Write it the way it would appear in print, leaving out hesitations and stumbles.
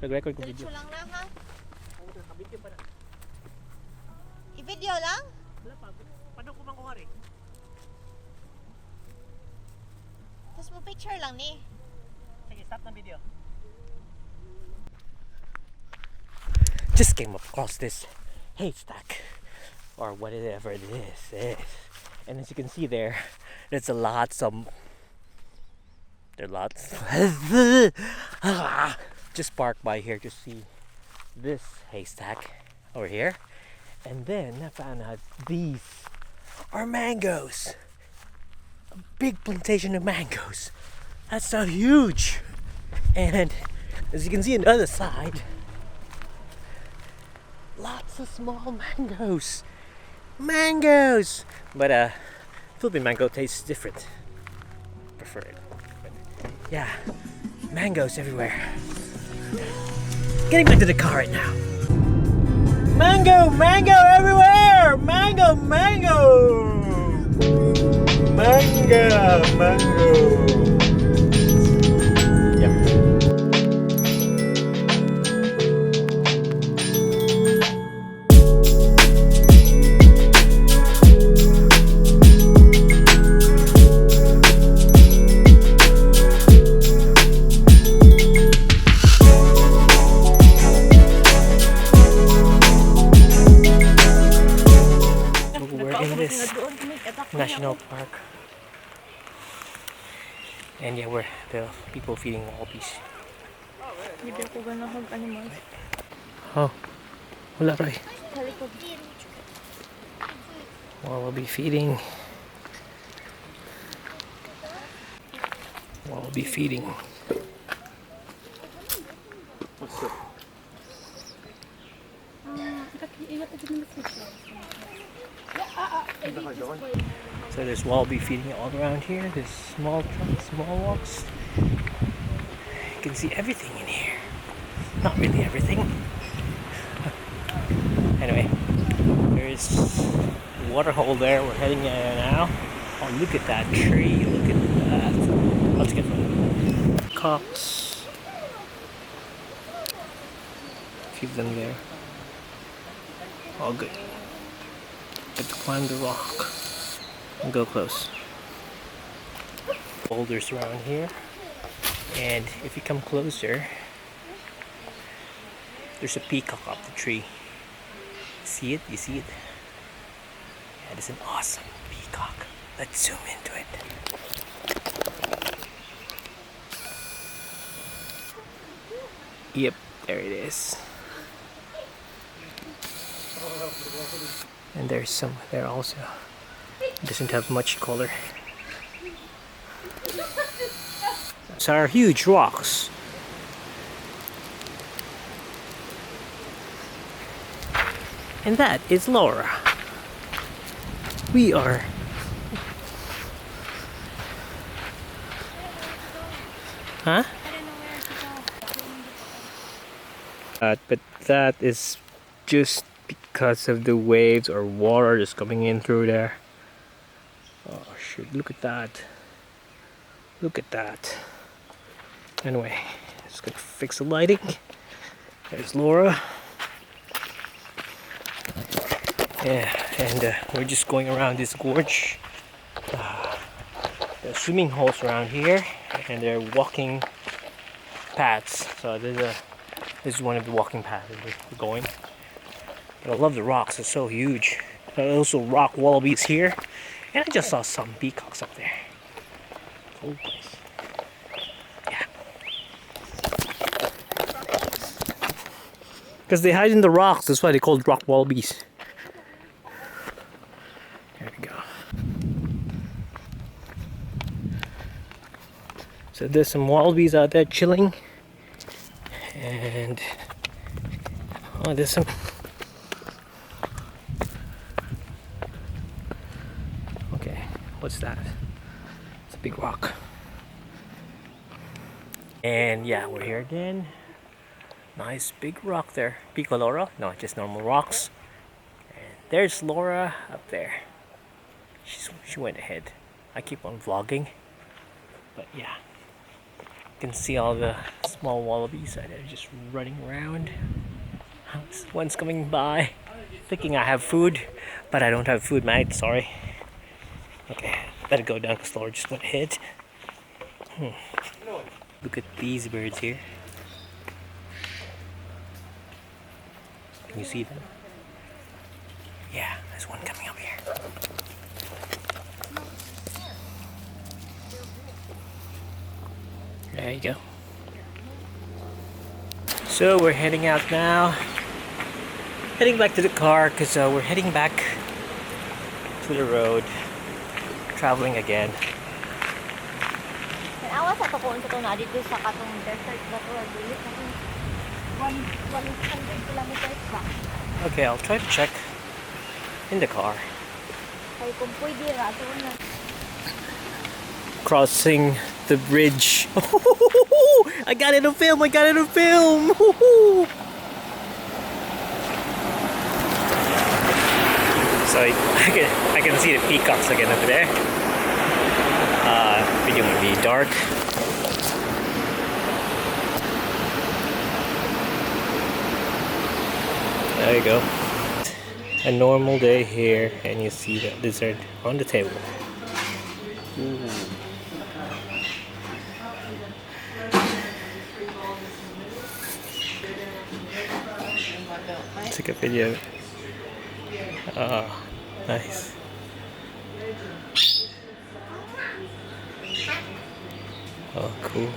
Nag-record ko video. Diretso lang na ha? I-video lang? Wala pa. Paano ko mang kuwari? Tapos mo picture lang ni. Sige, stop ng video. Just came across this haystack or whatever it is. And as you can see there, there's a lots of just parked by here to see this haystack over here. And then I found out these are mangoes. A big plantation of mangoes. That's so huge. And as you can see on the other side, lots of small mangoes. But Philippine mango tastes different. Prefer it. But yeah, mangoes everywhere. Getting back to the car right now. Mango everywhere! Mango! National Park. And yeah, we're the people feeding wallabies. Oh, wala rin. Wallaby feeding. Wallaby feeding. So there's wallaby feeding all around here. There's small trucks, small walks. You can see everything in here. Not really everything. Anyway, there's a water hole there. We're heading there now. Oh, look at that tree. Look at that. Let's get one. Peacocks. Feed them there. All good. Have to climb the rock and go close. Boulders around here, and if you come closer, there's a peacock up the tree. See it? You see it? That is an awesome peacock. Let's zoom into it. Yep, there it is. And there's some there also. It doesn't have much color. Those are huge rocks. And that is Laura. We are Huh? But that is just because of the waves or water just coming in through there. Oh shoot, look at that. Look at that. Anyway, just gonna fix the lighting. There's Laura. Yeah, and we're just going around this gorge. There's swimming holes around here, and there are walking paths. So this is one of the walking paths that we're going. But I love the rocks, it's so huge. There are also rock wallabies here, and I just saw some peacocks up there. Cool place. Yeah. Because they hide in the rocks, that's why they're called rock wallabies. There we go. So there's some wallabies out there chilling. And oh, there's some. Okay, what's that? It's a big rock. And yeah, we're here again. Nice big rock there. Pico Laura? No, just normal rocks. And there's Laura up there. She went ahead. I keep on vlogging. But yeah. can see all the small wallabies that are just running around. One's coming by, thinking I have food, but I don't have food, mate. Sorry. Okay, better go down because Laura just got hit. Look at these birds here. Can you see them? Yeah, there's one coming up here. There you go. So we're heading out now. Heading back to the car because we're heading back to the road. Traveling again. Awas sa tukuan sa na dito sa katong desert ba to dili 100 kilometers ba. Okay, I'll try to check in the car. Kay kung pwede ra to na. Crossing the bridge. I got it on film. I got it on film. So I can see the peacocks again over there. Video would be dark. There you go. A normal day here, and you see the dessert on the table. Ooh. Take a video. Ah, nice. Oh, cool.